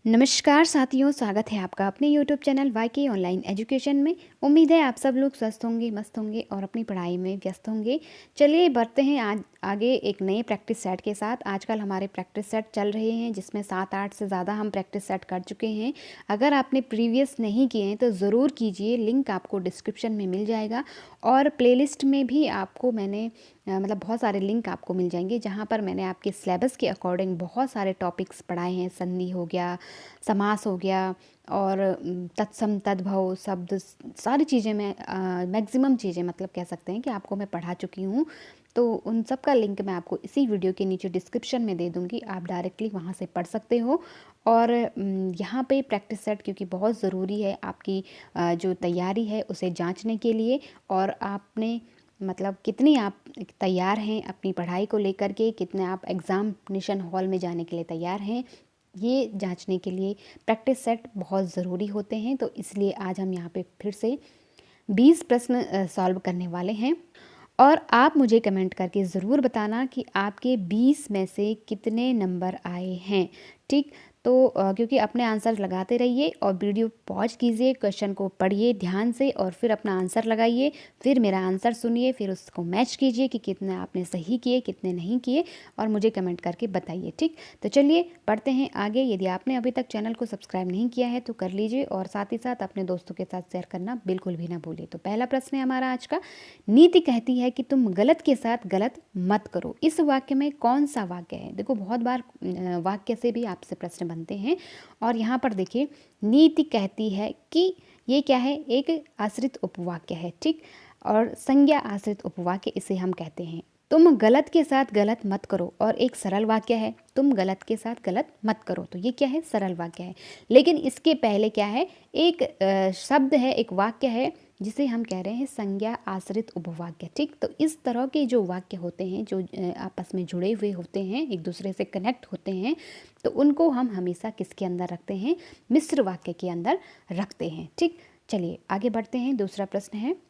नमस्कार साथियों, स्वागत है आपका अपने YouTube चैनल वाईके ऑनलाइन एजुकेशन में। उम्मीद है आप सब लोग स्वस्थ होंगे, मस्त होंगे और अपनी पढ़ाई में व्यस्त होंगे। चलिए बढ़ते हैं आज आगे एक नए प्रैक्टिस सेट के साथ। आजकल हमारे प्रैक्टिस सेट चल रहे हैं जिसमें 7-8 से ज़्यादा हम प्रैक्टिस सेट कर चुके हैं। अगर आपने प्रीवियस नहीं किए हैं तो ज़रूर कीजिए, लिंक आपको डिस्क्रिप्शन में मिल जाएगा। और प्लेलिस्ट में भी आपको मैंने बहुत सारे लिंक आपको मिल जाएंगे जहाँ पर मैंने आपके सिलेबस के अकॉर्डिंग बहुत सारे टॉपिक्स पढ़ाए हैं। संधि हो गया, समास हो गया और तत्सम तद्भव शब्द, सारी चीज़ें मैं मैक्सिमम चीज़ें कह सकते हैं कि आपको मैं पढ़ा चुकी हूँ। तो उन सब का लिंक मैं आपको इसी वीडियो के नीचे डिस्क्रिप्शन में दे दूँगी, आप डायरेक्टली वहाँ से पढ़ सकते हो। और यहाँ पे प्रैक्टिस सेट क्योंकि बहुत ज़रूरी है आपकी जो तैयारी है उसे जांचने के लिए। और आपने कितनी आप तैयार हैं अपनी पढ़ाई को लेकर के, कितने आप एग्ज़ामिनेशन हॉल में जाने के लिए तैयार हैं, ये जांचने के लिए प्रैक्टिस सेट बहुत ज़रूरी होते हैं। तो इसलिए आज हम यहाँ पे फिर से 20 प्रश्न सॉल्व करने वाले हैं। और आप मुझे कमेंट करके ज़रूर बताना कि आपके 20 में से कितने नंबर आए हैं। ठीक, तो क्योंकि अपने आंसर लगाते रहिए और वीडियो पॉज कीजिए, क्वेश्चन को पढ़िए ध्यान से और फिर अपना आंसर लगाइए, फिर मेरा आंसर सुनिए, फिर उसको मैच कीजिए कि कितने आपने सही किए कितने नहीं किए, और मुझे कमेंट करके बताइए। ठीक, तो चलिए बढ़ते हैं आगे। यदि आपने अभी तक चैनल को सब्सक्राइब नहीं किया है तो कर लीजिए और साथ ही साथ अपने दोस्तों के साथ शेयर करना बिल्कुल भी ना भूलिए। तो पहला प्रश्न है हमारा आज का, नीति कहती है कि तुम गलत के साथ गलत मत करो। इस वाक्य में कौन सा वाक्य है? देखो, बहुत बार वाक्य से भी आपसे प्रश्न बनते हैं। और यहाँ पर देखिए, नीति कहती है कि ये क्या है? एक आश्रित उपवाक्य है। ठीक, और संज्ञा आश्रित उपवाक्य इसे हम कहते हैं। तुम गलत के साथ गलत मत करो, और एक सरल वाक्य है, तुम गलत के साथ गलत मत करो। तो ये क्या है? सरल वाक्य है। लेकिन इसके पहले क्या है? एक शब्द है, एक वाक्य है जिसे हम कह रहे हैं संज्ञा आश्रित उपवाक्य। ठीक, तो इस तरह के जो वाक्य होते हैं जो आपस में जुड़े हुए होते हैं, एक दूसरे से कनेक्ट होते हैं, तो उनको हम हमेशा किसके अंदर रखते हैं? मिश्र वाक्य के अंदर रखते हैं। ठीक, चलिए आगे बढ़ते हैं। दूसरा प्रश्न है,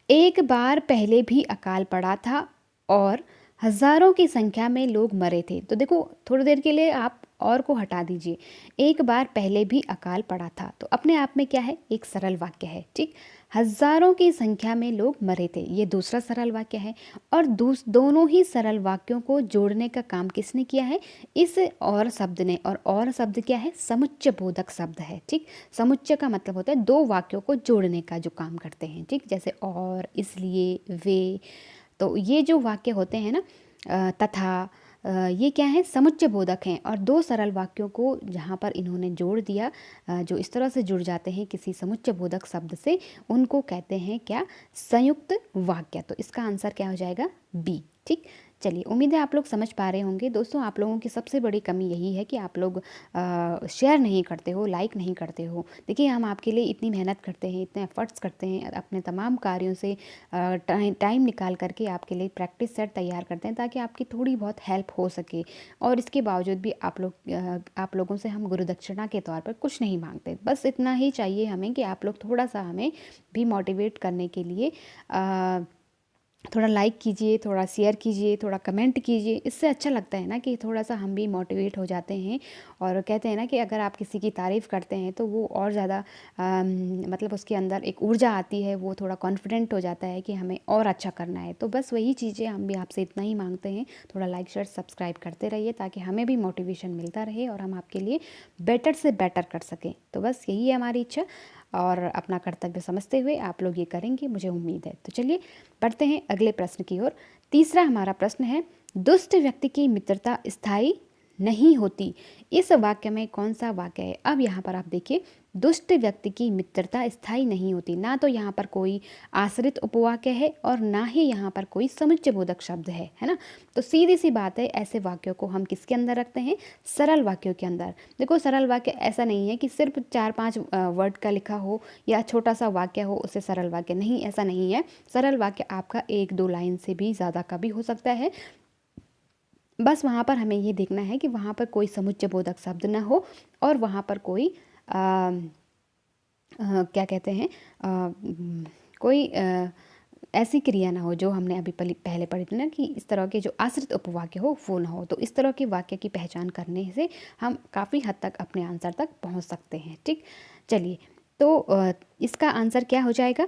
एक बार पहले भी अकाल पड़ा था और हजारों की संख्या में लोग मरे थे। तो देखो, थोड़ी देर के लिए आप और को हटा दीजिए। एक बार पहले भी अकाल पड़ा था, तो अपने आप में क्या है? एक सरल वाक्य है। ठीक, हजारों की संख्या में लोग मरे थे, ये दूसरा सरल वाक्य है। और दोनों ही सरल वाक्यों को जोड़ने का काम किसने किया है? इस और शब्द ने। और शब्द क्या है? समुच्चय बोधक शब्द है। ठीक, समुच्चय का मतलब होता है दो वाक्यों को जोड़ने का जो काम करते हैं। ठीक, जैसे और, इसलिए, वे। तो ये जो वाक्य होते हैं ना, तथा, ये क्या है? समुच्चय बोधक हैं। और दो सरल वाक्यों को जहाँ पर इन्होंने जोड़ दिया, जो इस तरह से जुड़ जाते हैं किसी समुच्चय बोधक शब्द से, उनको कहते हैं क्या? संयुक्त वाक्य। तो इसका आंसर क्या हो जाएगा? बी। ठीक, चलिए, उम्मीद है आप लोग समझ पा रहे होंगे। दोस्तों, आप लोगों की सबसे बड़ी कमी यही है कि आप लोग शेयर नहीं करते हो, लाइक नहीं करते हो। देखिए, हम आपके लिए इतनी मेहनत करते हैं, इतने एफर्ट्स करते हैं, अपने तमाम कार्यों से टाइम निकाल करके आपके लिए प्रैक्टिस सेट तैयार करते हैं ताकि आपकी थोड़ी बहुत हेल्प हो सके। और इसके बावजूद भी आप लोगों से हम गुरुदक्षिणा के तौर पर कुछ नहीं मांगते। बस इतना ही चाहिए हमें कि आप लोग थोड़ा सा हमें भी मोटिवेट करने के लिए थोड़ा लाइक कीजिए, थोड़ा शेयर कीजिए, थोड़ा कमेंट कीजिए। इससे अच्छा लगता है ना कि थोड़ा सा हम भी मोटिवेट हो जाते हैं। और कहते हैं ना कि अगर आप किसी की तारीफ़ करते हैं तो वो और ज़्यादा उसके अंदर एक ऊर्जा आती है, वो थोड़ा कॉन्फिडेंट हो जाता है कि हमें और अच्छा करना है। तो बस वही चीज़ें हम भी आपसे इतना ही मांगते हैं। थोड़ा लाइक शेयर सब्सक्राइब करते रहिए ताकि हमें भी मोटिवेशन मिलता रहे और हम आपके लिए बेटर से बेटर कर सकें। तो बस यही है हमारी इच्छा, और अपना कर्तव्य समझते हुए आप लोग ये करेंगे, मुझे उम्मीद है। तो चलिए बढ़ते हैं अगले प्रश्न की ओर। तीसरा हमारा प्रश्न है, दुष्ट व्यक्ति की मित्रता स्थायी नहीं होती। इस वाक्य में कौन सा वाक्य है? अब यहाँ पर आप देखिए, दुष्ट व्यक्ति की मित्रता स्थायी नहीं होती। ना तो यहाँ पर कोई आश्रित उपवाक्य है और ना ही यहाँ पर कोई समुच्चय बोधक शब्द है ना। तो सीधी सी बात है, ऐसे वाक्यों को हम किसके अंदर रखते हैं? सरल वाक्यों के अंदर। देखो, सरल वाक्य ऐसा नहीं है कि सिर्फ 4-5 वर्ड का लिखा हो या छोटा सा वाक्य हो उसे सरल वाक्य नहीं, ऐसा नहीं है। सरल वाक्य आपका 1-2 लाइन से भी ज़्यादा का भी हो सकता है। बस वहाँ पर हमें ये देखना है कि वहाँ पर कोई समुच्चय बोधक शब्द ना हो और वहाँ पर कोई क्या कहते हैं, कोई ऐसी क्रिया ना हो जो हमने अभी पहले पढ़ी थी ना, कि इस तरह के जो आश्रित उपवाक्य हो वो ना हो। तो इस तरह के वाक्य की पहचान करने से हम काफ़ी हद तक अपने आंसर तक पहुंच सकते हैं। ठीक, चलिए, तो इसका आंसर क्या हो जाएगा?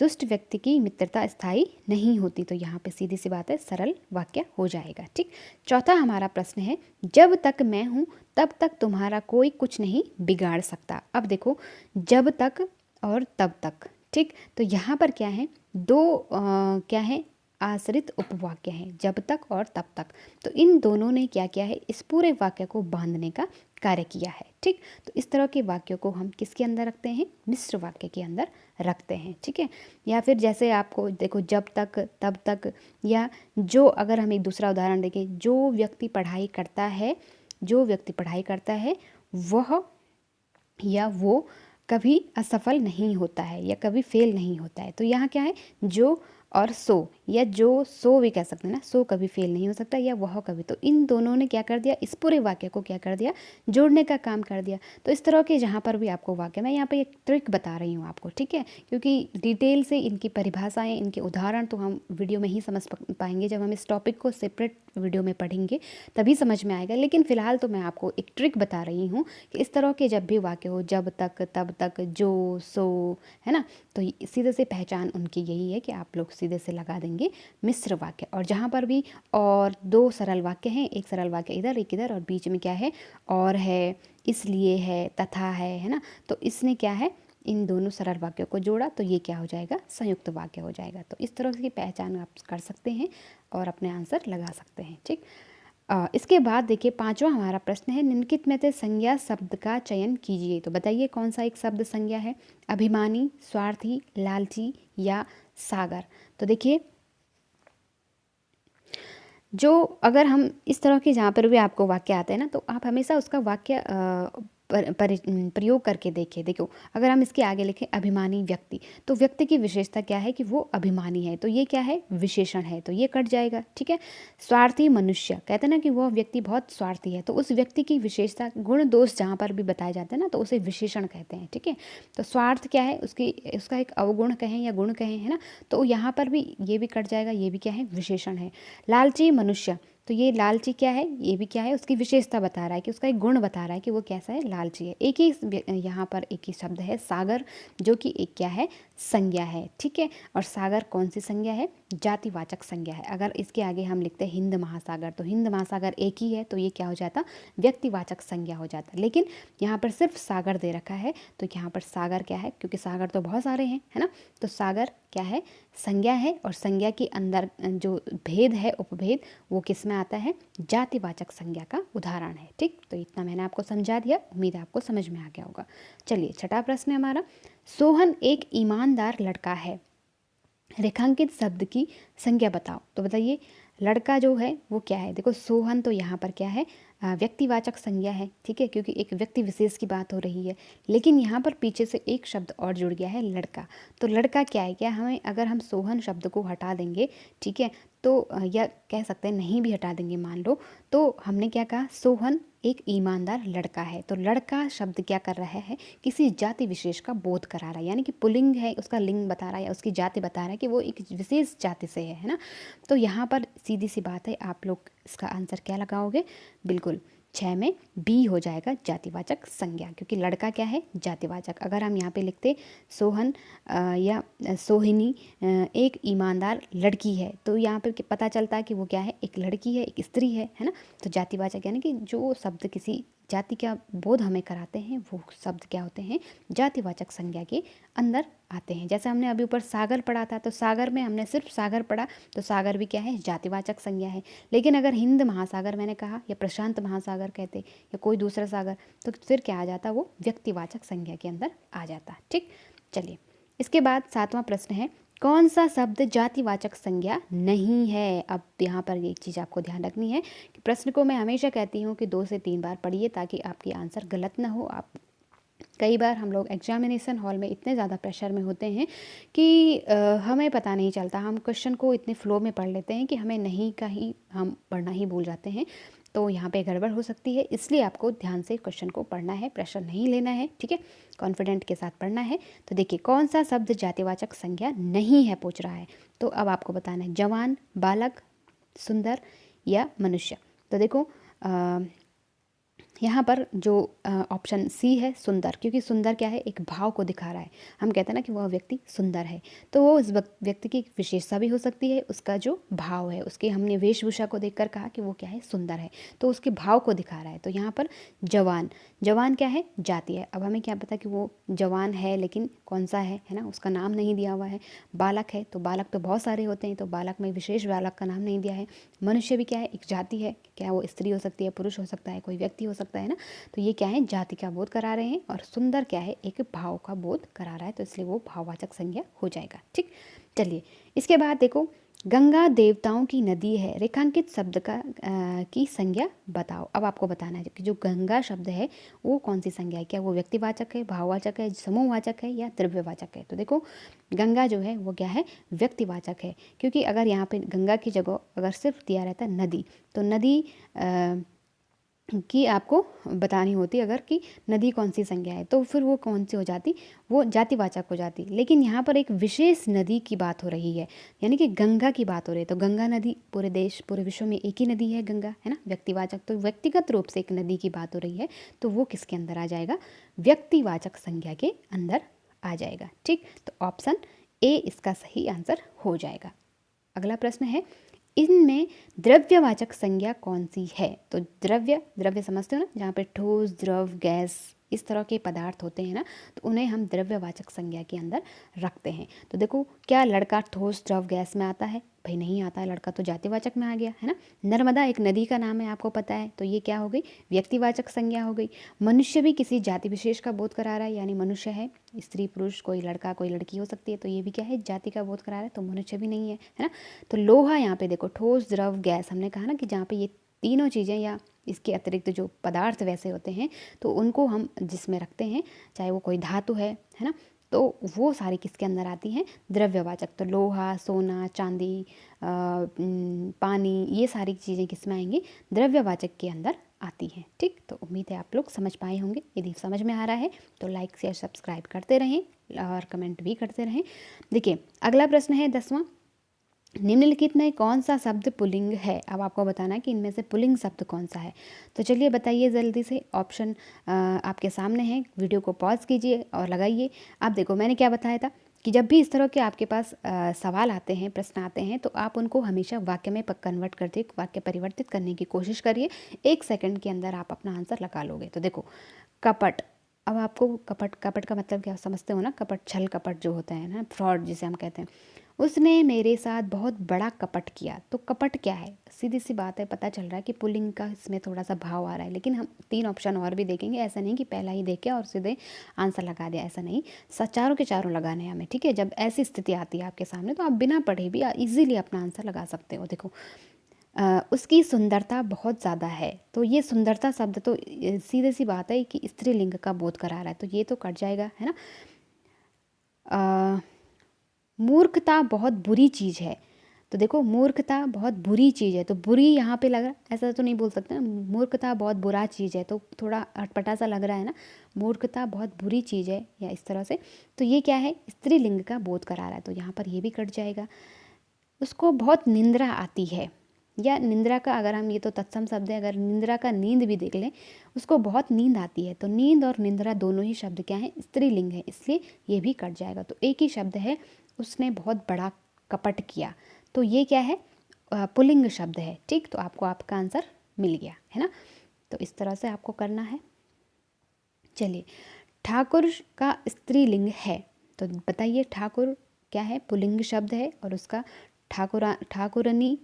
दुष्ट व्यक्ति की मित्रता स्थायी नहीं होती। तो यहाँ पे सीधी सी बात है, सरल वाक्य हो जाएगा। ठीक, चौथा हमारा प्रश्न है, जब तक मैं हूँ तब तक तुम्हारा कोई कुछ नहीं बिगाड़ सकता। अब देखो, जब तक और तब तक। ठीक, तो यहाँ पर क्या है, दो क्या है, आश्रित उपवाक्य हैं, जब तक और तब तक। तो इन दोनों ने क्या किया है, इस पूरे वाक्य को बांधने का कार्य किया है। ठीक, तो इस तरह के वाक्यों को हम किसके अंदर रखते हैं? मिश्र वाक्य के अंदर रखते हैं। ठीक है, या फिर जैसे आपको देखो, जब तक, तब तक, या जो, अगर हम एक दूसरा उदाहरण देखें, जो व्यक्ति पढ़ाई करता है, जो व्यक्ति पढ़ाई करता है वह या वो कभी असफल नहीं होता है या कभी फेल नहीं होता है। तो यहाँ क्या है, जो और सो, या जो सो भी कह सकते हैं ना, सो कभी फेल नहीं हो सकता, या वह कभी। तो इन दोनों ने क्या कर दिया, इस पूरे वाक्य को क्या कर दिया, जोड़ने का काम कर दिया। तो इस तरह के जहाँ पर भी आपको वाक्य, मैं यहाँ पे एक ट्रिक बता रही हूँ आपको, ठीक है, क्योंकि डिटेल से इनकी परिभाषाएं, इनके उदाहरण तो हम वीडियो में ही समझ पाएंगे। जब हम इस टॉपिक को सेपरेट वीडियो में पढ़ेंगे तभी समझ में आएगा। लेकिन फ़िलहाल तो मैं आपको एक ट्रिक बता रही हूँ कि इस तरह के जब भी वाक्य हो, जब तक, तब तक, जो, सो, है ना, तो सीधे से पहचान उनकी यही है कि आप लोग सीधे से लगा देंगे मिश्र वाक्य। और जहाँ पर भी और दो सरल वाक्य हैं, एक सरल वाक्य इधर, एक इधर, और बीच में क्या है, और है, इसलिए है, तथा है ना, तो इसने क्या है, इन दोनों सरल वाक्यों को जोड़ा, तो ये क्या हो जाएगा, संयुक्त वाक्य हो जाएगा। तो इस तरह की पहचान आप कर सकते हैं और अपने आंसर लगा सकते हैं। ठीक, इसके बाद देखिए, पांचवा हमारा प्रश्न है, निम्नलिखित में से संज्ञा शब्द का चयन कीजिए। तो बताइए कौन सा एक शब्द संज्ञा है? अभिमानी, स्वार्थी, लालची या सागर। तो देखिए, जो, अगर हम इस तरह के जहाँ पर भी आपको वाक्य आते हैं ना, तो आप हमेशा उसका वाक्य प्रयोग करके देखो, अगर हम इसके आगे लिखें अभिमानी व्यक्ति, तो व्यक्ति की विशेषता क्या है कि वो अभिमानी है, तो ये क्या है, विशेषण है, तो ये कट जाएगा। ठीक है, स्वार्थी मनुष्य, कहते हैं ना कि वह व्यक्ति बहुत स्वार्थी है, तो उस व्यक्ति की विशेषता, गुण दोष जहाँ पर भी बताए जाते हैं ना, तो उसे विशेषण कहते हैं। ठीक है, तो स्वार्थ क्या है, उसका एक अवगुण कहें या गुण कहें, है ना, तो यहाँ पर भी ये भी कट जाएगा, ये भी क्या है, विशेषण है। लालची मनुष्य, तो ये लालची क्या है, ये भी क्या है, उसकी विशेषता बता रहा है कि उसका एक गुण बता रहा है कि वो कैसा है, लालची है। एक ही यहाँ पर एक ही शब्द है सागर, जो कि एक क्या है, संज्ञा है। ठीक है, और सागर कौन सी संज्ञा है, जातिवाचक संज्ञा है। अगर इसके आगे हम लिखते हैं हिंद महासागर, तो हिंद महासागर एक ही है, तो ये क्या हो जाता, व्यक्तिवाचक संज्ञा हो जाता। लेकिन यहाँ पर सिर्फ सागर दे रखा है, तो यहाँ पर सागर क्या है, क्योंकि सागर तो बहुत सारे हैं, है ना, तो सागर क्या है, संज्ञा है। और संज्ञा के अंदर जो भेद है, उपभेद, वो किस में आता है, जातिवाचक संज्ञा का उदाहरण है। ठीक, तो इतना मैंने आपको समझा दिया, उम्मीद है आपको समझ में आ गया होगा। चलिए, छठा प्रश्न है हमारा, सोहन एक ईमानदार लड़का है, रेखांकित शब्द की संज्ञा बताओ। तो बताइए, लड़का जो है वो क्या है, देखो सोहन तो यहाँ पर क्या है, व्यक्तिवाचक संज्ञा है। ठीक है, क्योंकि एक व्यक्ति विशेष की बात हो रही है, लेकिन यहाँ पर पीछे से एक शब्द और जुड़ गया है, लड़का। तो लड़का क्या है, क्या हमें, अगर हम सोहन शब्द को हटा देंगे, ठीक है, तो या कह सकते हैं नहीं भी हटा देंगे मान लो, तो हमने क्या कहा, सोहन एक ईमानदार लड़का है। तो लड़का शब्द क्या कर रहा है, किसी जाति विशेष का बोध करा रहा है, यानी कि पुल्लिंग है, उसका लिंग बता रहा है या उसकी जाति बता रहा है कि वो एक विशेष जाति से है ना। तो यहाँ पर सीधी सी बात है, आप लोग इसका आंसर क्या लगाओगे, बिल्कुल 6 में बी हो जाएगा, जातिवाचक संज्ञा, क्योंकि लड़का क्या है, जातिवाचक। अगर हम यहाँ पे लिखते सोहन या सोहिनी एक ईमानदार लड़की है, तो यहाँ पे पता चलता है कि वो क्या है, एक लड़की है, एक स्त्री है ना। तो जातिवाचक यानी कि जो शब्द किसी जाति का बोध हमें कराते हैं, वो शब्द क्या होते हैं, जातिवाचक संज्ञा के अंदर आते हैं। जैसे हमने अभी ऊपर सागर पढ़ा था, तो सागर में हमने सिर्फ सागर पढ़ा, तो सागर भी क्या है, जातिवाचक संज्ञा है। लेकिन अगर हिंद महासागर मैंने कहा, या प्रशांत महासागर कहते, या कोई दूसरा सागर, तो फिर क्या आ जाता, वो व्यक्तिवाचक संज्ञा के अंदर आ जाता। ठीक, चलिए, इसके बाद सातवां प्रश्न है, कौन सा शब्द जातिवाचक संज्ञा नहीं है। अब यहाँ पर एक चीज़ आपको ध्यान रखनी है कि प्रश्न को मैं हमेशा कहती हूँ कि 2 से 3 बार पढ़िए, ताकि आपकी आंसर गलत ना हो। आप, कई बार हम लोग एग्जामिनेशन हॉल में इतने ज़्यादा प्रेशर में होते हैं कि हमें पता नहीं चलता, हम क्वेश्चन को इतने फ्लो में पढ़ लेते हैं कि हमें नहीं का ही हम पढ़ना ही भूल जाते हैं। तो यहाँ पे गड़बड़ हो सकती है, इसलिए आपको ध्यान से क्वेश्चन को पढ़ना है, प्रेशर नहीं लेना है, ठीक है, कॉन्फिडेंट के साथ पढ़ना है। तो देखिए कौन सा शब्द जातिवाचक संज्ञा नहीं है पूछ रहा है, तो अब आपको बताना है जवान, बालक, सुंदर या मनुष्य। तो देखो यहाँ पर जो ऑप्शन सी है सुंदर, क्योंकि सुंदर क्या है, एक भाव को दिखा रहा है। हम कहते हैं ना कि वह व्यक्ति सुंदर है, तो वो उस व्यक्ति की विशेषता भी हो सकती है, उसका जो भाव है, उसके हमने वेशभूषा को देखकर कहा कि वो क्या है, सुंदर है, तो उसके भाव को दिखा रहा है। तो यहाँ पर जवान, जवान क्या है, जाति है। अब हमें क्या पता कि वो जवान है लेकिन कौन सा है ना, उसका नाम नहीं दिया हुआ है। बालक है, तो बालक तो बहुत सारे होते हैं, तो बालक में विशेष बालक का नाम नहीं दिया है। मनुष्य भी क्या है, एक जाति है, क्या वो स्त्री हो सकती है, पुरुष हो सकता है, कोई व्यक्ति हो सकता है ना, तो ये क्या है, जाति का बोध करा रहे हैं। और सुंदर क्या है, एक भाव का बोध करा रहा है, तो इसलिए वो भाववाचक संज्ञा हो जाएगा। ठीक, चलिए इसके बाद देखो, गंगा देवताओं की नदी है, रेखांकित शब्द का की संज्ञा बताओ। अब आपको बताना है कि जो गंगा शब्द है वो कौन सी संज्ञा है, क्या वो व्यक्तिवाचक है, भाववाचक है, समूहवाचक है या द्रव्यवाचक है। तो देखो गंगा जो है वो क्या है, व्यक्तिवाचक है, क्योंकि अगर यहाँ पे गंगा की जगह अगर सिर्फ दिया रहता नदी, तो नदी कि आपको बतानी होती अगर कि नदी कौन सी संज्ञा है, तो फिर वो कौन सी हो जाती, वो जातिवाचक हो जाती। लेकिन यहाँ पर एक विशेष नदी की बात हो रही है, यानी कि गंगा की बात हो रही है, तो गंगा नदी पूरे देश पूरे विश्व में एक ही नदी है गंगा, है ना, व्यक्तिवाचक, तो व्यक्तिगत रूप से एक नदी की बात हो रही है, तो वो किसके अंदर आ जाएगा, व्यक्तिवाचक संज्ञा के अंदर आ जाएगा। ठीक, तो ऑप्शन ए इसका सही आंसर हो जाएगा। अगला प्रश्न है, इनमें द्रव्यवाचक संज्ञा कौन सी है। तो द्रव्य, द्रव्य समझते हो ना, जहाँ पे ठोस, द्रव, गैस इस तरह के पदार्थ होते हैं ना, तो उन्हें हम द्रव्यवाचक संज्ञा के अंदर रखते हैं। तो देखो क्या लड़का ठोस, द्रव, गैस में आता है, भाई नहीं आता है, लड़का तो जातिवाचक में आ गया, है ना। नर्मदा एक नदी का नाम है, आपको पता है, तो ये क्या हो गई, व्यक्तिवाचक संज्ञा हो गई। मनुष्य भी किसी जाति विशेष का बोध करा रहा है, यानी मनुष्य है, स्त्री पुरुष, कोई लड़का कोई लड़की हो सकती है, तो ये भी क्या है, जाति का बोध करा रहा है, तो मनुष्य भी नहीं है, है ना। तो लोहा, यहाँ पे देखो ठोस, द्रव, गैस, हमने कहा ना कि जहाँ पे ये तीनों चीज़ें या इसके अतिरिक्त जो पदार्थ वैसे होते हैं, तो उनको हम जिसमें रखते हैं, चाहे वो कोई धातु है ना, तो वो सारी किसके अंदर आती हैं, द्रव्यवाचक। तो लोहा, सोना, चांदी, पानी, ये सारी चीज़ें किस में आएंगी, द्रव्यवाचक के अंदर आती हैं। ठीक, तो उम्मीद है आप लोग समझ पाए होंगे। यदि समझ में आ रहा है तो लाइक शेयर सब्सक्राइब करते रहें और कमेंट भी करते रहें। देखिए अगला प्रश्न है 10वां, निम्नलिखित में कौन सा शब्द पुल्लिंग है। अब आपको बताना है कि इनमें से पुल्लिंग शब्द कौन सा है। तो चलिए बताइए जल्दी से, ऑप्शन आपके सामने है, वीडियो को पॉज कीजिए और लगाइए। आप देखो मैंने क्या बताया था कि जब भी इस तरह के आपके पास सवाल आते हैं, प्रश्न आते हैं, तो आप उनको हमेशा वाक्य में कन्वर्ट करके वाक्य परिवर्तित करने की कोशिश करिए। 1 सेकंड के अंदर आप अपना आंसर लगा लोगे। तो देखो कपट, अब आपको कपट, कपट का मतलब क्या समझते हो ना, कपट, छल कपट जो होता है ना, फ्रॉड जिसे हम कहते हैं। उसने मेरे साथ बहुत बड़ा कपट किया, तो कपट क्या है, सीधी सी बात है, पता चल रहा है कि पुल्लिंग का इसमें थोड़ा सा भाव आ रहा है। लेकिन हम 3 ऑप्शन और भी देखेंगे, ऐसा नहीं कि पहला ही देखे और सीधे आंसर लगा दिया, ऐसा नहीं, चारों के चारों लगाने हैं हमें। ठीक है, जब ऐसी स्थिति आती है आपके सामने, तो आप बिना पढ़े भी इजीली अपना आंसर लगा सकते हो। देखो उसकी सुंदरता बहुत ज़्यादा है, तो ये सुंदरता शब्द तो सीधे सी बात है कि स्त्रीलिंग का बोध करा रहा है, तो ये तो कट जाएगा, है ना। मूर्खता बहुत बुरी चीज़ है, तो देखो मूर्खता बहुत बुरी चीज़ है, तो बुरी यहाँ पे लग रहा, ऐसा तो नहीं बोल सकते ना, मूर्खता बहुत बुरा चीज़ है, तो थोड़ा अटपटा सा लग रहा है ना, मूर्खता बहुत बुरी चीज़ है या इस तरह से, तो ये क्या है, स्त्रीलिंग का बोध करा रहा है, तो यहाँ पर ये भी कट जाएगा। उसको बहुत निंद्रा आती है, या निंद्रा का अगर हम, ये तो तत्सम शब्द है, अगर निंद्रा का नींद भी देख लें, उसको बहुत नींद आती है, तो नींद और निंद्रा दोनों ही शब्द क्या है, स्त्रीलिंग है, इसलिए ये भी कट जाएगा। तो एक ही शब्द है, उसने बहुत बड़ा कपट किया, तो ये क्या है, पुल्लिंग शब्द है। ठीक, तो आपको आपका आंसर मिल गया, है ना। तो इस तरह से आपको करना है। चलिए, ठाकुर का स्त्रीलिंग है, तो बताइए ठाकुर क्या है, पुल्लिंग शब्द है, और उसका ठाकुरनी,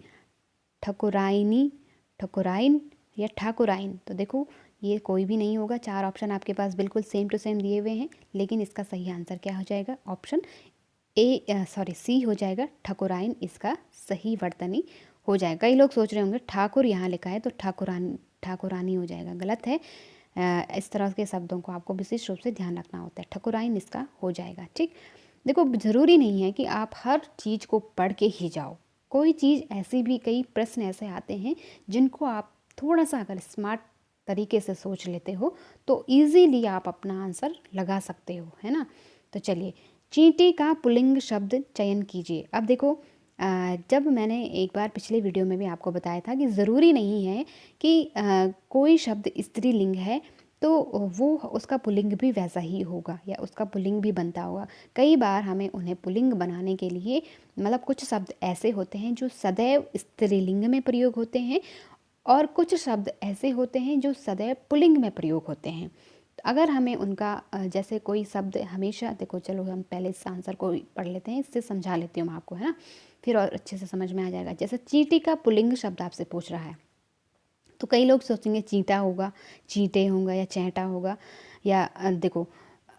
ठकुराइनी, ठकुराइन या ठाकुराइन, तो देखो ये कोई भी नहीं होगा। 4 ऑप्शन आपके पास बिल्कुल सेम टू सेम दिए हुए हैं, लेकिन इसका सही आंसर क्या हो जाएगा, ऑप्शन सी हो जाएगा, ठकुराइन इसका सही वर्तनी हो जाएगा। कई लोग सोच रहे होंगे ठाकुर यहाँ लिखा है तो ठाकुरानी हो जाएगा, गलत है। इस तरह के शब्दों को आपको विशेष रूप से ध्यान रखना होता है, ठकुराइन इसका हो जाएगा। ठीक, देखो ज़रूरी नहीं है कि आप हर चीज़ को पढ़ के ही जाओ, कोई चीज़ ऐसी भी, कई प्रश्न ऐसे आते हैं जिनको आप थोड़ा सा अगर स्मार्ट तरीके से सोच लेते हो तो इजीली आप अपना आंसर लगा सकते हो, है ना। तो चलिए, चींटी का पुल्लिंग शब्द चयन कीजिए। अब देखो, जब मैंने एक बार पिछले वीडियो में भी आपको बताया था कि ज़रूरी नहीं है कि कोई शब्द स्त्रीलिंग है तो वो उसका पुल्लिंग भी वैसा ही होगा या उसका पुल्लिंग भी बनता होगा। कई बार हमें उन्हें पुल्लिंग बनाने के लिए मतलब कुछ शब्द ऐसे होते हैं जो सदैव स्त्रीलिंग में प्रयोग होते हैं और कुछ शब्द ऐसे होते हैं जो सदैव पुल्लिंग में प्रयोग होते हैं। तो अगर हमें उनका जैसे कोई शब्द हमेशा, देखो चलो हम पहले इस आंसर को पढ़ लेते हैं, इससे समझा लेती हूँ मैं आपको, है ना, फिर और अच्छे से समझ में आ जाएगा। जैसे चींटी का पुल्लिंग शब्द आपसे पूछ रहा है तो कई लोग सोचेंगे चींटा होगा, चींटे होगा या चैंटा होगा या देखो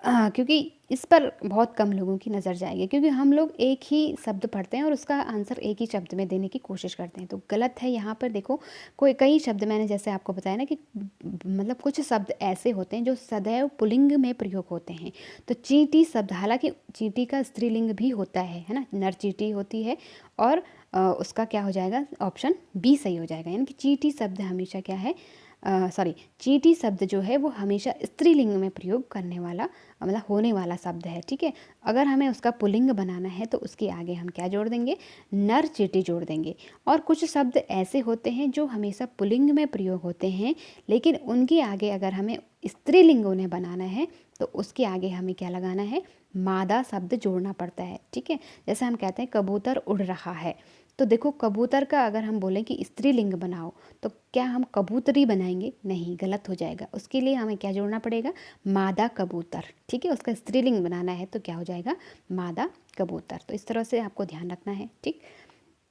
क्योंकि इस पर बहुत कम लोगों की नज़र जाएगी क्योंकि हम लोग एक ही शब्द पढ़ते हैं और उसका आंसर एक ही शब्द में देने की कोशिश करते हैं, तो गलत है। यहाँ पर देखो कई शब्द मैंने जैसे आपको बताया ना कि मतलब कुछ शब्द ऐसे होते हैं जो सदैव पुल्लिंग में प्रयोग होते हैं। तो चींटी शब्द, हालांकि चींटी का स्त्रीलिंग भी होता है ना, नर चींटी होती है और उसका क्या हो जाएगा, ऑप्शन बी सही हो जाएगा। यानी कि चींटी शब्द हमेशा क्या है, सॉरी, चींटी शब्द जो है वो हमेशा स्त्रीलिंग में प्रयोग करने वाला मतलब होने वाला शब्द है, ठीक है। अगर हमें उसका पुल्लिंग बनाना है तो उसके आगे हम क्या जोड़ देंगे, नर चींटी जोड़ देंगे। और कुछ शब्द ऐसे होते हैं जो हमेशा पुल्लिंग में प्रयोग होते हैं लेकिन उनके आगे अगर हमें स्त्रीलिंग उन्हें बनाना है तो उसके आगे हमें क्या लगाना है, मादा शब्द जोड़ना पड़ता है, ठीक है। जैसे हम कहते हैं कबूतर उड़ रहा है, तो देखो कबूतर का अगर हम बोलें कि स्त्रीलिंग बनाओ तो क्या हम कबूतरी बनाएंगे, नहीं, गलत हो जाएगा। उसके लिए हमें क्या जोड़ना पड़ेगा, मादा कबूतर, ठीक है। उसका स्त्रीलिंग बनाना है तो क्या हो जाएगा, मादा कबूतर। तो इस तरह से आपको ध्यान रखना है, ठीक।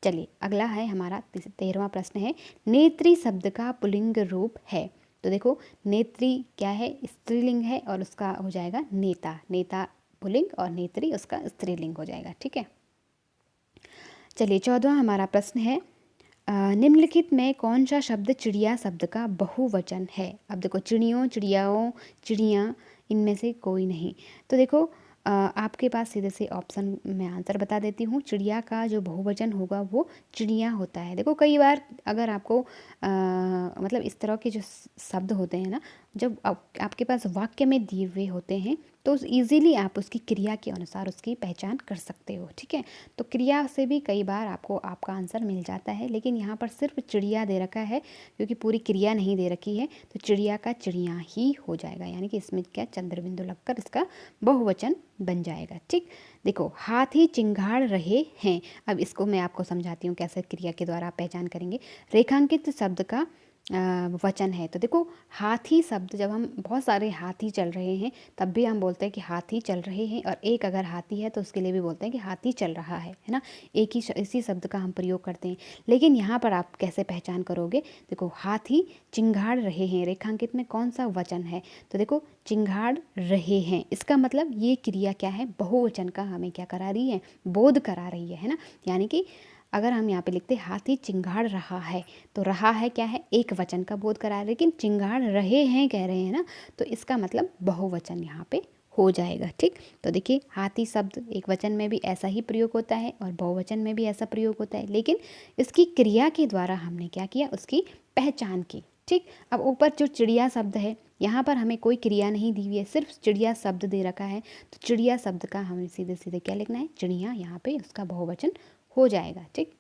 चलिए, अगला है हमारा 13वां प्रश्न है, नेत्री शब्द का पुल्लिंग रूप है। तो देखो नेत्री क्या है, स्त्रीलिंग है और उसका हो जाएगा नेता, नेता पुल्लिंग और नेत्री उसका स्त्रीलिंग हो जाएगा, ठीक है। चलिए, 14वां हमारा प्रश्न है, निम्नलिखित में कौन सा शब्द चिड़िया शब्द का बहुवचन है। अब देखो चिड़ियों, चिड़ियाओं, चिड़िया, इनमें से कोई नहीं। तो देखो आपके पास सीधे से ऑप्शन में आंसर बता देती हूँ। चिड़िया का जो बहुवचन होगा वो चिड़िया होता है। देखो कई बार अगर आपको मतलब इस तरह के जो शब्द होते हैं ना, जब आपके पास वाक्य में दिए हुए होते हैं तो इजीली आप उसकी क्रिया के अनुसार उसकी पहचान कर सकते हो, ठीक है। तो क्रिया से भी कई बार आपको आपका आंसर मिल जाता है, लेकिन यहाँ पर सिर्फ चिड़िया दे रखा है क्योंकि पूरी क्रिया नहीं दे रखी है, तो चिड़िया का चिड़िया ही हो जाएगा। यानी कि इसमें क्या चंद्रबिंदु लगकर इसका बहुवचन बन जाएगा, ठीक। देखो हाथी चिंगाड़ रहे हैं, अब इसको मैं आपको समझाती हूँ कैसे क्रिया के द्वारा आप पहचान करेंगे। रेखांकित शब्द का वचन है। तो देखो हाथी शब्द, जब हम बहुत सारे हाथी चल रहे हैं तब भी हम बोलते हैं कि हाथी चल रहे हैं, और एक अगर हाथी है तो उसके लिए भी बोलते हैं कि हाथी चल रहा है ना। एक ही इसी शब्द का हम प्रयोग करते हैं। लेकिन यहाँ पर आप कैसे पहचान करोगे, देखो हाथी चिंगाड़ रहे हैं, रेखांकित में कौन सा वचन है, तो देखो चिंगाड़ रहे हैं, इसका मतलब ये क्रिया क्या है, बहुवचन का हमें क्या करा रही है, बोध करा रही है ना। यानी कि अगर हम यहाँ पे लिखते हाथी चिंगाड़ रहा है तो रहा है क्या है, एक वचन का बोध करा रहे, लेकिन चिंगाड़ रहे हैं कह रहे हैं ना, तो इसका मतलब बहुवचन यहाँ पे हो जाएगा, ठीक। तो देखिए हाथी शब्द एक वचन में भी ऐसा ही प्रयोग होता है और बहुवचन में भी ऐसा प्रयोग होता है, लेकिन इसकी क्रिया के द्वारा हमने क्या किया, उसकी पहचान की, ठीक। अब ऊपर जो चिड़िया शब्द है, यहाँ पर हमें कोई क्रिया नहीं दी हुई है, सिर्फ चिड़िया शब्द दे रखा है, तो चिड़िया शब्द का हमें सीधे सीधे क्या लिखना है, चिड़िया, यहाँ पे उसका बहुवचन हो जाएगा, ठीक।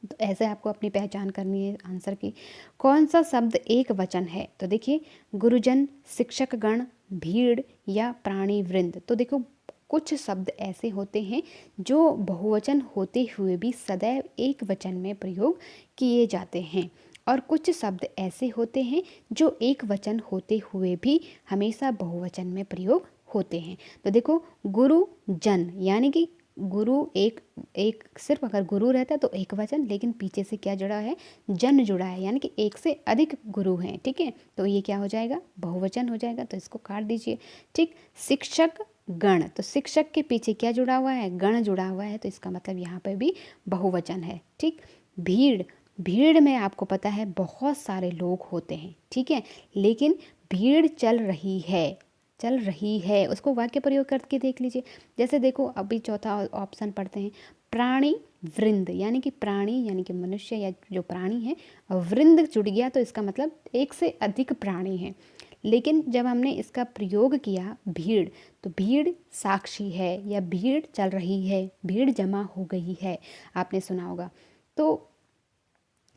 तो ऐसे आपको अपनी पहचान करनी है आंसर की। कौन सा शब्द एक वचन है, तो देखिए गुरुजन, शिक्षक गण, भीड़ या प्राणी वृंद। तो देखो कुछ शब्द ऐसे होते हैं जो बहुवचन होते हुए भी सदैव एक वचन में प्रयोग किए जाते हैं, और कुछ शब्द ऐसे होते हैं जो एक वचन होते हुए भी हमेशा बहुवचन में प्रयोग होते हैं। तो देखो गुरु जन, यानी कि गुरु एक एक सिर्फ अगर गुरु रहता है तो एक वचन, लेकिन पीछे से क्या जुड़ा है, जन जुड़ा है, यानी कि एक से अधिक गुरु हैं, ठीक है। तो ये क्या हो जाएगा, बहुवचन हो जाएगा, तो इसको काट दीजिए, ठीक। शिक्षक गण, तो शिक्षक के पीछे क्या जुड़ा हुआ है, गण जुड़ा हुआ है, तो इसका मतलब यहाँ पर भी बहुवचन है, ठीक। भीड़, भीड़ में आपको पता है बहुत सारे लोग होते हैं, ठीक है, लेकिन भीड़ चल रही है, चल रही है, उसको वाक्य प्रयोग करके देख लीजिए। जैसे देखो अभी चौथा ऑप्शन पढ़ते हैं, प्राणी वृंद, यानी कि प्राणी यानी कि मनुष्य या जो प्राणी है, वृंद जुड़ गया तो इसका मतलब एक से अधिक प्राणी हैं। लेकिन जब हमने इसका प्रयोग किया भीड़, तो भीड़ साक्षी है या भीड़ चल रही है, भीड़ जमा हो गई है, आपने सुना होगा। तो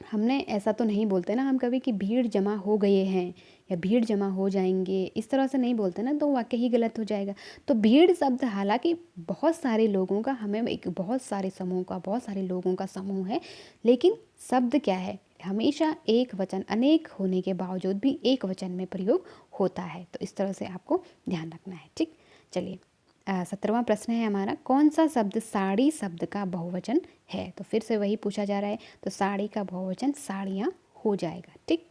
हमने ऐसा तो नहीं बोलते ना हम कभी कि भीड़ जमा हो गए हैं या भीड़ जमा हो जाएंगे, इस तरह से नहीं बोलते ना, तो वाक्य ही गलत हो जाएगा। तो भीड़ शब्द हालांकि बहुत सारे लोगों का, हमें एक बहुत सारे समूह का, बहुत सारे लोगों का समूह है, लेकिन शब्द क्या है, हमेशा एक वचन, अनेक होने के बावजूद भी एक वचन में प्रयोग होता है। तो इस तरह से आपको ध्यान रखना है। ठीक, चलिए 17वां प्रश्न है हमारा, कौन सा शब्द साड़ी शब्द का बहुवचन है। तो फिर से वही पूछा जा रहा है, तो साड़ी का बहुवचन साड़ियाँ हो जाएगा। ठीक,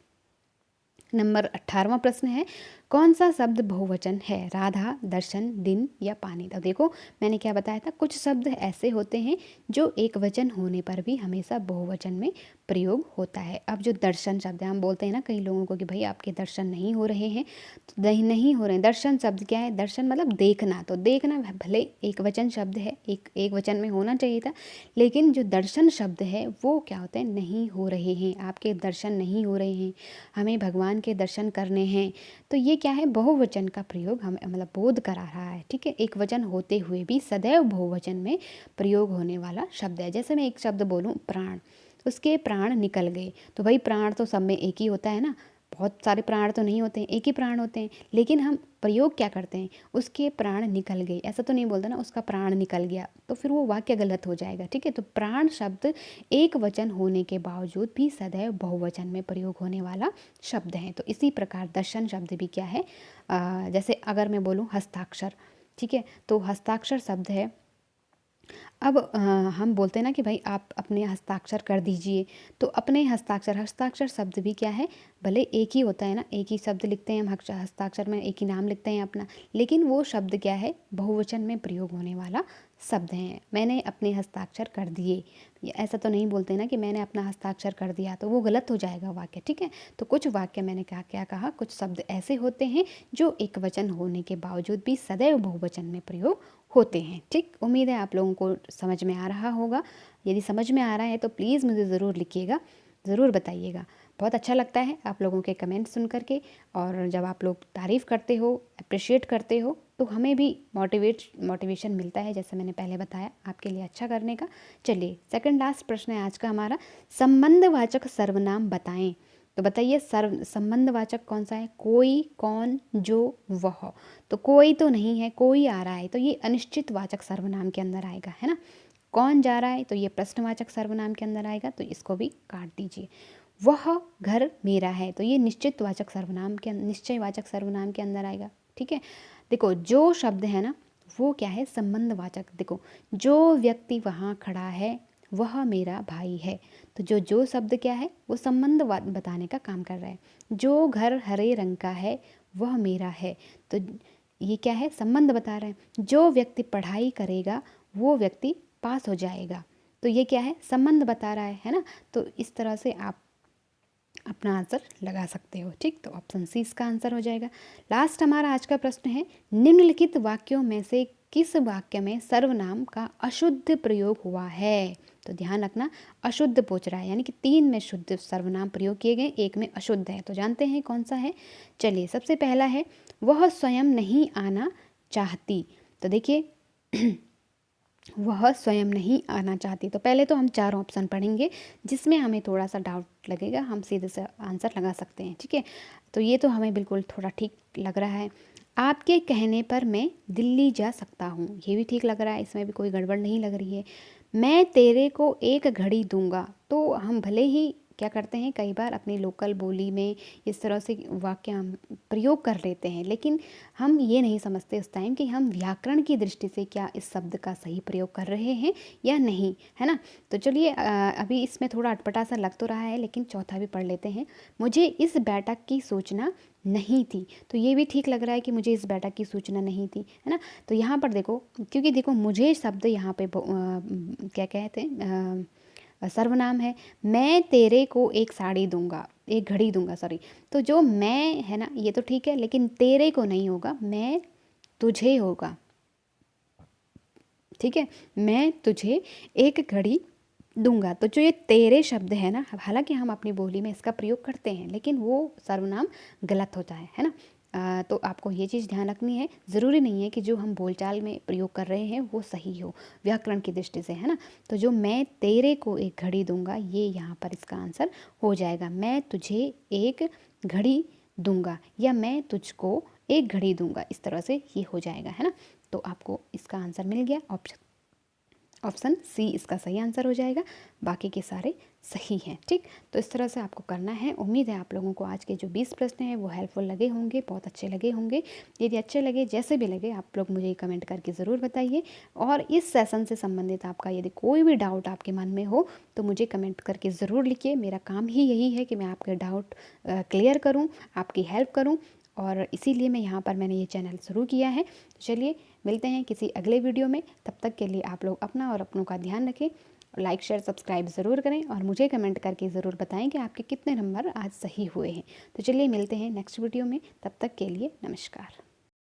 नंबर 18वां प्रश्न है, कौन सा शब्द बहुवचन है, राधा, दर्शन, दिन या पानी। तो देखो मैंने क्या बताया था, कुछ शब्द ऐसे होते हैं जो एक वचन होने पर भी हमेशा बहुवचन में प्रयोग होता है। अब जो दर्शन शब्द है, हम बोलते हैं ना कई लोगों को कि भाई आपके दर्शन नहीं हो रहे हैं, तो नहीं हो रहे हैं, दर्शन शब्द क्या है, दर्शन मतलब देखना। तो देखना भले एक वचन शब्द है, एक वचन में होना चाहिए था, लेकिन जो दर्शन शब्द है वो क्या होते हैं, नहीं हो रहे हैं, आपके दर्शन नहीं हो रहे हैं, हमें भगवान के दर्शन करने हैं। तो ये क्या है, बहुवचन का प्रयोग हमें मतलब बोध करा रहा है। ठीक है, एक वचन होते हुए भी सदैव बहुवचन में प्रयोग होने वाला शब्द है। जैसे मैं एक शब्द बोलूँ प्राण, उसके प्राण निकल गए, तो भाई प्राण तो सब में एक ही होता है ना, बहुत सारे प्राण तो नहीं होते हैं, एक ही प्राण होते हैं, लेकिन हम प्रयोग क्या करते हैं, उसके प्राण निकल गए, ऐसा तो नहीं बोलते ना उसका प्राण निकल गया, तो फिर वो वाक्य गलत हो जाएगा। ठीक है, तो प्राण शब्द एक वचन होने के बावजूद भी सदैव बहुवचन में प्रयोग होने वाला शब्द है। तो इसी प्रकार दर्शन शब्द भी क्या है, जैसे अगर मैं बोलूँ हस्ताक्षर, ठीक है, तो हस्ताक्षर शब्द है। अब हम बोलते हैं ना कि भाई आप अपने हस्ताक्षर कर दीजिए, तो अपने हस्ताक्षर, हस्ताक्षर शब्द भी क्या है, भले एक ही होता है ना, एक ही शब्द लिखते हैं हम हस्ताक्षर में, एक ही नाम लिखते हैं अपना, लेकिन वो शब्द क्या है, बहुवचन में प्रयोग होने वाला शब्द हैं। मैंने अपने हस्ताक्षर कर दिए, ऐसा तो नहीं बोलते ना कि मैंने अपना हस्ताक्षर कर दिया, तो वो गलत हो जाएगा वाक्य। ठीक है, तो कुछ वाक्य मैंने क्या कहा, कुछ शब्द ऐसे होते हैं जो एक वचन होने के बावजूद भी सदैव बहुवचन में प्रयोग होते हैं। ठीक, उम्मीद है आप लोगों को समझ में आ रहा होगा। यदि समझ में आ रहा है तो प्लीज़ मुझे ज़रूर लिखिएगा, ज़रूर बताइएगा। बहुत अच्छा लगता है आप लोगों के कमेंट सुन करके, और जब आप लोग तारीफ़ करते हो, अप्रिशिएट करते हो, तो हमें भी मोटिवेशन मिलता है, जैसे मैंने पहले बताया, आपके लिए अच्छा करने का। चलिए सेकंड लास्ट प्रश्न है आज का हमारा, संबंधवाचक सर्वनाम बताएं। तो बताइए संबंधवाचक कौन सा है, कोई, कौन, जो, वह। तो कोई तो नहीं है, कोई आ रहा है तो ये अनिश्चित वाचक सर्वनाम के अंदर आएगा, है ना। कौन जा रहा है तो ये प्रश्नवाचक सर्वनाम के अंदर आएगा, तो इसको भी काट दीजिए। वह घर मेरा है, तो ये निश्चयवाचक सर्वनाम के अंदर आएगा। ठीक है, देखो जो शब्द है ना वो क्या है, संबंधवाचक। देखो जो व्यक्ति वहाँ खड़ा है वह मेरा भाई है, तो जो शब्द क्या है, वो संबंध बताने का काम कर रहा है। जो घर हरे रंग का है वह मेरा है, तो ये क्या है, संबंध बता रहा है। जो व्यक्ति पढ़ाई करेगा वो व्यक्ति पास हो जाएगा, तो ये क्या है, संबंध बता रहा है ना। तो इस तरह से आप अपना आंसर लगा सकते हो। ठीक, तो ऑप्शन सी इसका आंसर हो जाएगा। लास्ट हमारा आज का प्रश्न है, निम्नलिखित वाक्यों में से किस वाक्य में सर्वनाम का अशुद्ध प्रयोग हुआ है। तो ध्यान रखना, अशुद्ध पूछ रहा है, यानी कि 3 में शुद्ध सर्वनाम प्रयोग किए गए, 1 में अशुद्ध है। तो जानते हैं कौन सा है। चलिए सबसे पहला है, वह स्वयं नहीं आना चाहती। तो देखिए वह स्वयं नहीं आना चाहती, तो पहले तो हम 4 ऑप्शन पढ़ेंगे, जिसमें हमें थोड़ा सा डाउट लगेगा, हम सीधे से आंसर लगा सकते हैं। ठीक है, तो ये तो हमें बिल्कुल थोड़ा ठीक लग रहा है। आपके कहने पर मैं दिल्ली जा सकता हूँ, ये भी ठीक लग रहा है, इसमें भी कोई गड़बड़ नहीं लग रही है। मैं तेरे को एक घड़ी दूंगा, तो हम भले ही क्या करते हैं, कई बार अपनी लोकल बोली में इस तरह से वाक्य हम प्रयोग कर लेते हैं, लेकिन हम ये नहीं समझते उस टाइम कि हम व्याकरण की दृष्टि से क्या इस शब्द का सही प्रयोग कर रहे हैं या नहीं, है ना। तो चलिए अभी इसमें थोड़ा अटपटा सा लग तो रहा है, लेकिन चौथा भी पढ़ लेते हैं। मुझे इस बैठक की सूचना नहीं थी, तो ये भी ठीक लग रहा है कि मुझे इस बैठक की सूचना नहीं थी, है ना। तो यहाँ पर देखो, क्योंकि देखो मुझे शब्द यहाँ पे क्या कहते हैं, सर्वनाम है। मैं तेरे को एक साड़ी दूंगा, एक घड़ी दूंगा, सॉरी। तो जो मैं है ना, ये तो ठीक है, लेकिन तेरे को नहीं होगा, मैं तुझे होगा। ठीक है, मैं तुझे एक घड़ी दूंगा। तो जो ये तेरे शब्द है ना, हालांकि हम अपनी बोली में इसका प्रयोग करते हैं लेकिन वो सर्वनाम गलत होता है ना। तो आपको ये चीज़ ध्यान रखनी है। ज़रूरी नहीं है कि जो हम बोलचाल में प्रयोग कर रहे हैं वो सही हो व्याकरण की दृष्टि से, है ना। तो जो मैं तेरे को एक घड़ी दूंगा, ये यहाँ पर इसका आंसर हो जाएगा। मैं तुझे एक घड़ी दूंगा या मैं तुझको एक घड़ी दूंगा, इस तरह से ये हो जाएगा, है ना। तो आपको इसका आंसर मिल गया। ऑप्शन सी इसका सही आंसर हो जाएगा, बाकी के सारे सही हैं। ठीक, तो इस तरह से आपको करना है। उम्मीद है आप लोगों को आज के जो 20 प्रश्न हैं वो हेल्पफुल लगे होंगे, बहुत अच्छे लगे होंगे। यदि अच्छे लगे, जैसे भी लगे, आप लोग मुझे कमेंट करके ज़रूर बताइए। और इस सेशन से संबंधित आपका यदि कोई भी डाउट आपके मन में हो तो मुझे कमेंट करके ज़रूर लिखिए। मेरा काम ही यही है कि मैं आपके डाउट क्लियर करूँ, आपकी हेल्प करूँ, और इसीलिए मैंने ये चैनल शुरू किया है। तो चलिए मिलते हैं किसी अगले वीडियो में। तब तक के लिए आप लोग अपना और अपनों का ध्यान रखें। लाइक शेयर सब्सक्राइब ज़रूर करें और मुझे कमेंट करके ज़रूर बताएं कि आपके कितने नंबर आज सही हुए हैं। तो चलिए मिलते हैं नेक्स्ट वीडियो में। तब तक के लिए नमस्कार।